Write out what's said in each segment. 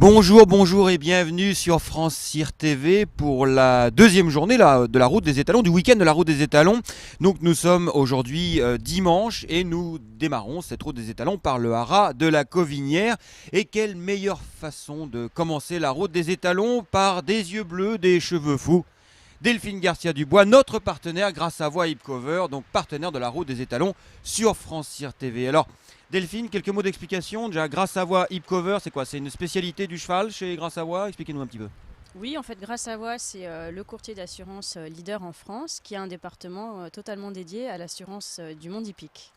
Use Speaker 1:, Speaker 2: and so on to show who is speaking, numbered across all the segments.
Speaker 1: Bonjour, bonjour et bienvenue sur France Cyr TV pour la deuxième journée de la route des étalons, du week-end de la route des étalons. Donc nous sommes aujourd'hui dimanche et nous démarrons cette route des étalons par le haras de la Covinière. Et quelle meilleure façon de commencer la route des étalons par des yeux bleus, des cheveux fous. Delphine Garcia Dubois, notre partenaire grâce à Voix Hip Cover, donc partenaire de la route des étalons sur France Cyr TV. Alors Delphine, quelques mots d'explication. Déjà, Grâce à Voix Hip Cover, c'est quoi? C'est une spécialité du cheval chez Grâce à Voix? Expliquez-nous un petit peu.
Speaker 2: Oui, en fait, Grâce à Voix, c'est le courtier d'assurance leader en France qui a un département totalement dédié à l'assurance du monde hippique.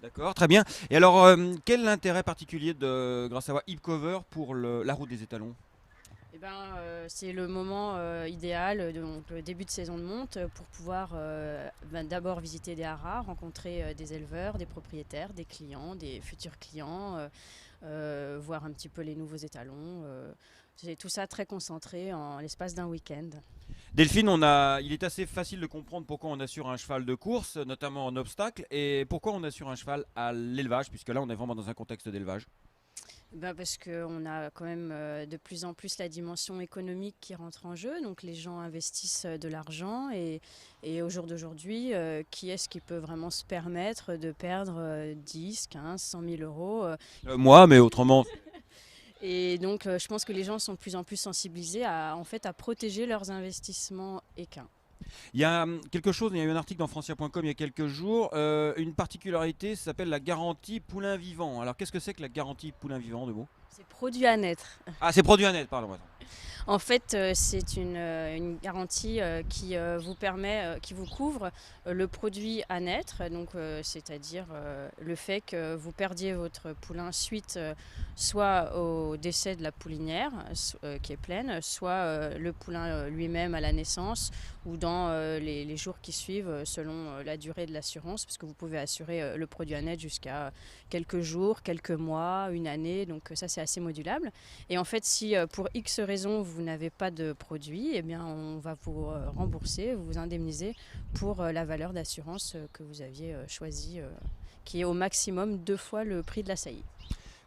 Speaker 1: D'accord, très bien. Et alors, quel est l'intérêt particulier de Grâce à Voix Hip Cover pour la route des étalons?
Speaker 2: Eh ben, c'est le moment idéal, donc le début de saison de monte, pour pouvoir d'abord visiter des haras, rencontrer des éleveurs, des propriétaires, des clients, des futurs clients, voir un petit peu les nouveaux étalons. C'est tout ça très concentré en l'espace d'un week-end.
Speaker 1: Delphine, il est assez facile de comprendre pourquoi on assure un cheval de course, notamment en obstacle, et pourquoi on assure un cheval à l'élevage, puisque là on est vraiment dans un contexte d'élevage.
Speaker 2: Ben parce qu'on a quand même de plus en plus la dimension économique qui rentre en jeu. Donc les gens investissent de l'argent et au jour d'aujourd'hui, qui est-ce qui peut vraiment se permettre de perdre 10, 15, 100 000 euros
Speaker 1: Moi, mais autrement.
Speaker 2: Et donc je pense que les gens sont de plus en plus sensibilisés à protéger leurs investissements équins.
Speaker 1: Il y a quelque chose, il y a eu un article dans francia.com il y a quelques jours, une particularité, ça s'appelle la garantie poulain vivant. Alors qu'est-ce que c'est que la garantie poulain vivant de mots?
Speaker 2: C'est produit à naître.
Speaker 1: Ah, c'est produit à net, pardon. Attends.
Speaker 2: En fait, c'est une garantie vous permet, qui vous couvre le produit à naître, donc c'est-à-dire le fait que vous perdiez votre poulain suite soit au décès de la poulinière qui est pleine, soit le poulain lui-même à la naissance ou dans les jours qui suivent selon la durée de l'assurance, parce que vous pouvez assurer le produit à net jusqu'à quelques jours, quelques mois, une année, donc ça c'est assez modulable. Et en fait, si pour X raisons vous n'avez pas de produit, eh bien, on va vous rembourser, vous indemniser pour la valeur d'assurance que vous aviez choisie, qui est au maximum 2 fois le prix de la saillie.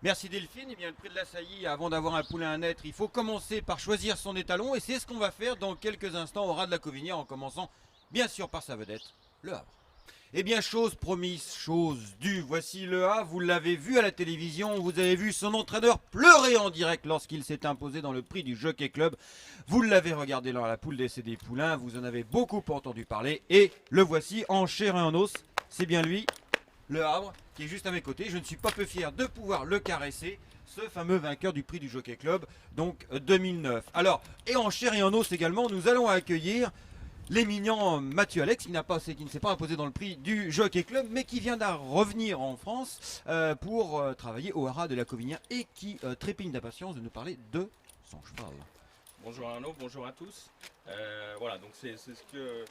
Speaker 1: Merci Delphine. Eh bien, le prix de la saillie, avant d'avoir un poulain à naître, il faut commencer par choisir son étalon. Et c'est ce qu'on va faire dans quelques instants au ras de la Covinière, en commençant bien sûr par sa vedette, le Havre. Eh bien, chose promise, chose due. Voici le Havre, vous l'avez vu à la télévision, vous avez vu son entraîneur pleurer en direct lorsqu'il s'est imposé dans le prix du Jockey Club. Vous l'avez regardé dans la poule d'essai des poulains, vous en avez beaucoup entendu parler. Et le voici en chair et en os, c'est bien lui, le Havre, qui est juste à mes côtés. Je ne suis pas peu fier de pouvoir le caresser, ce fameux vainqueur du prix du Jockey Club, donc 2009. Alors, et en chair et en os également, nous allons accueillir l'éminent Mathieu Alex, qui ne s'est pas imposé dans le prix du Jockey Club, mais qui vient d'en revenir en France pour travailler au haras de la Covinière et qui trépigne d'impatience de nous parler de son cheval.
Speaker 3: Bonjour Arnaud, bonjour à tous. Voilà, donc c'est ce que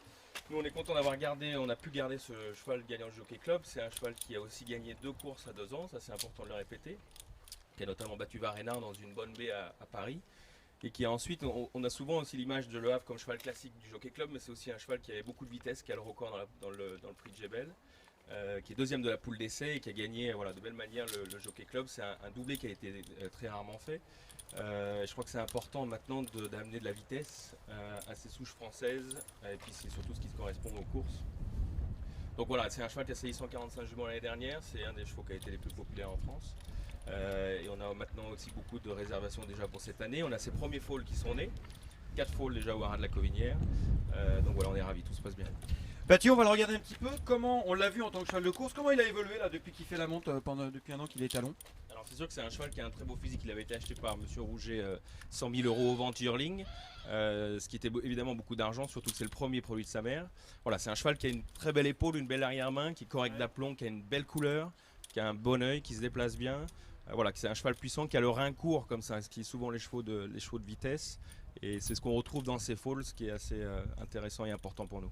Speaker 3: nous on est content d'avoir gardé, on a pu garder ce cheval gagnant du Jockey Club. C'est un cheval qui a aussi gagné 2 courses à 2 ans, ça c'est important de le répéter, qui a notamment battu Varenard dans une bonne baie à Paris. Et qui a ensuite, on a souvent aussi l'image de Le Havre comme cheval classique du Jockey Club, mais c'est aussi un cheval qui avait beaucoup de vitesse, qui a le record dans le prix de Jebel, qui est deuxième de la poule d'essai et qui a gagné voilà, de belle manière le Jockey Club. C'est un doublé qui a été très rarement fait. Je crois que c'est important maintenant d'amener de la vitesse à ces souches françaises, et puis c'est surtout ce qui correspond aux courses. Donc voilà, c'est un cheval qui a sailli 145 juments l'année dernière, c'est un des chevaux qui a été les plus populaires en France. Et on a maintenant aussi beaucoup de réservations déjà pour cette année. On a ses premiers foals qui sont nés, 4 foals déjà au haras de la Covinière. Donc voilà, on est ravis, tout se passe bien.
Speaker 1: Mathieu, on va le regarder un petit peu. Comment on l'a vu en tant que cheval de course, comment il a évolué là depuis qu'il fait la monte depuis un an qu'il est talon?
Speaker 3: Alors c'est sûr que c'est un cheval qui a un très beau physique. Il avait été acheté par Monsieur Rouget 100 000 euros au vente yearling, ce qui était évidemment beaucoup d'argent, surtout que c'est le premier produit de sa mère. Voilà, c'est un cheval qui a une très belle épaule, une belle arrière-main, qui est correct d'aplomb, qui a une belle couleur, qui a un bon œil, qui se déplace bien. Voilà, c'est un cheval puissant qui a le rein court comme ça, ce qui est souvent les chevaux de vitesse. Et c'est ce qu'on retrouve dans ces foals, ce qui est assez intéressant et important pour nous.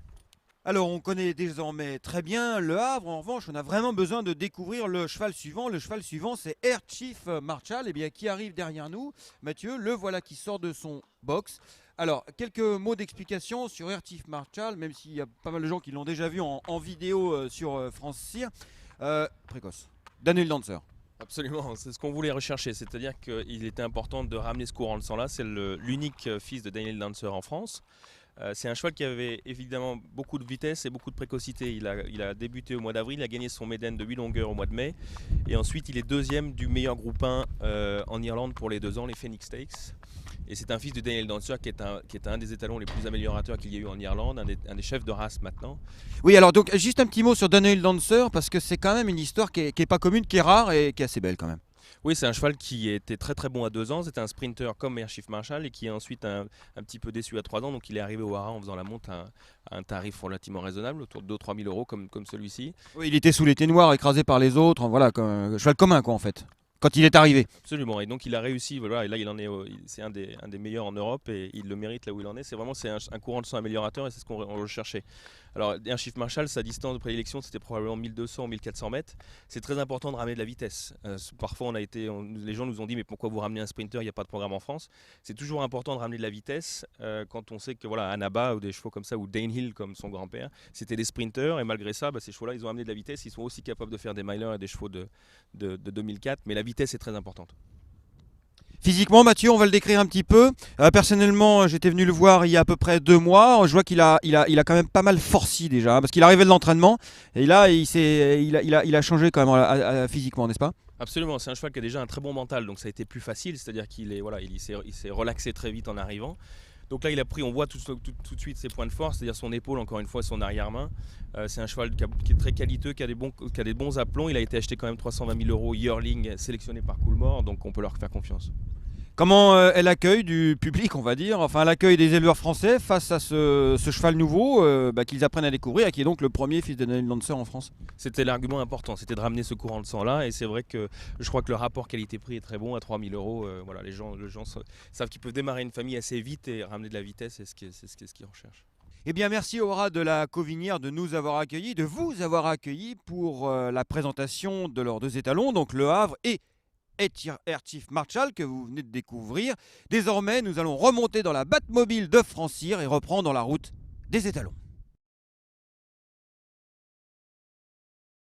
Speaker 1: Alors, on connaît désormais très bien le Havre. En revanche, on a vraiment besoin de découvrir le cheval suivant. Le cheval suivant, c'est Air Chief Marshall, qui arrive derrière nous. Mathieu, le voilà qui sort de son box. Alors, quelques mots d'explication sur Air Chief Marshall, même s'il y a pas mal de gens qui l'ont déjà vu en vidéo sur France Cyr. Précoce. Daniel Dancer.
Speaker 3: Absolument, c'est ce qu'on voulait rechercher, c'est-à-dire qu'il était important de ramener ce courant de sang-là. C'est l'unique fils de Daniel Dancer en France. C'est un cheval qui avait évidemment beaucoup de vitesse et beaucoup de précocité. Il a débuté au mois d'avril, il a gagné son Méden de 8 longueurs au mois de mai. Et ensuite, il est deuxième du meilleur groupe 1 en Irlande pour les 2 ans, les Phoenix Stakes. Et c'est un fils de Daniel Dancer qui est un des étalons les plus améliorateurs qu'il y a eu en Irlande, un des chefs de race maintenant.
Speaker 1: Oui, alors donc juste un petit mot sur Daniel Dancer, parce que c'est quand même une histoire qui est pas commune, qui est rare et qui est assez belle quand même.
Speaker 3: Oui, c'est un cheval qui était très très bon à 2 ans. C'était un sprinter comme Air Chief Marshall et qui est ensuite un petit peu déçu à 3 ans. Donc il est arrivé au Haras en faisant la monte à un tarif relativement raisonnable, autour de 2-3 000 euros comme celui-ci.
Speaker 1: Oui, il était sous l'été noir, écrasé par les autres, voilà, comme un cheval commun quoi en fait, quand il est arrivé.
Speaker 3: Absolument. Et donc il a réussi. Voilà, et là il en est, c'est un des meilleurs en Europe et il le mérite là où il en est. C'est un courant de sang améliorateur et c'est ce qu'on recherchait. Alors Air Chief Marshall, sa distance de prédilection c'était probablement 1200 ou 1400 mètres. C'est très important de ramener de la vitesse. Parfois les gens nous ont dit mais pourquoi vous ramenez un sprinter, il n'y a pas de programme en France. C'est toujours important de ramener de la vitesse quand on sait que voilà, Annaba ou des chevaux comme ça ou Dane Hill comme son grand-père, c'était des sprinters et malgré ça ces chevaux-là ils ont amené de la vitesse. Ils sont aussi capables de faire des milers et des chevaux de 2004, mais la vitesse est très importante.
Speaker 1: Physiquement, Mathieu, on va le décrire un petit peu. Personnellement, j'étais venu le voir il y a à peu près 2 mois. Je vois qu'il a quand même pas mal forci déjà, hein, parce qu'il arrivait de l'entraînement et là, il a changé quand même physiquement, n'est-ce pas?
Speaker 3: Absolument, c'est un cheval qui a déjà un très bon mental, donc ça a été plus facile, c'est-à-dire il s'est relaxé très vite en arrivant. Donc là, on voit tout de suite ses points de force, c'est-à-dire son épaule, encore une fois, son arrière-main. C'est un cheval qui est très qualiteux, qui a des bons aplombs. Il a été acheté quand même 320 000 euros yearling, sélectionné par Coolmore, donc on peut leur faire confiance.
Speaker 1: Comment est l'accueil du public, on va dire, enfin l'accueil des éleveurs français face à ce cheval nouveau qu'ils apprennent à découvrir et qui est donc le premier fils de Daniel Dancer en France?
Speaker 3: C'était l'argument important, c'était de ramener ce courant de sang-là. Et c'est vrai que je crois que le rapport qualité-prix est très bon à 3 000 euros. Voilà, les gens savent qu'ils peuvent démarrer une famille assez vite et ramener de la vitesse, c'est ce qu'ils recherchent.
Speaker 1: Eh bien, merci au Haras de la Cauvinière de nous avoir accueillis, de vous avoir accueillis pour la présentation de leurs 2 étalons, donc Le Havre et Air Chief Marshall que vous venez de découvrir. Désormais, nous allons remonter dans la Batmobile de Francir et reprendre la route des étalons.